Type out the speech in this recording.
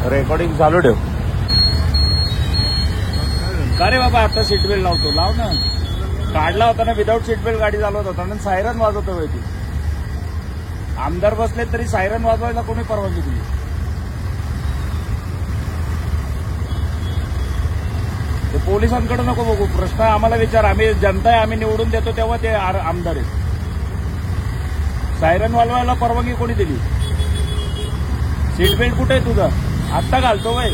Recording चालू ठेव. का रे बाबा आता सीट बेल्ट लावतो, लाव ना. काढला होता ना, विदाऊट सीट बेल्ट गाडी चालवत होता ना, सायरन वाजवतो ती. आमदार बसले तरी सायरन वाजवायला कोणी परवानगी दिली? ते पोलिसांकडे नको बघू, प्रश्न आम्हाला विचार. आम्ही जनता आहे, आम्ही निवडून देतो तेव्हा ते आमदार आहेत. सायरन वाजवायला परवानगी कोणी दिली? सीट बेल्ट कुठे आहे तुझं? आत्ता घालतो वय.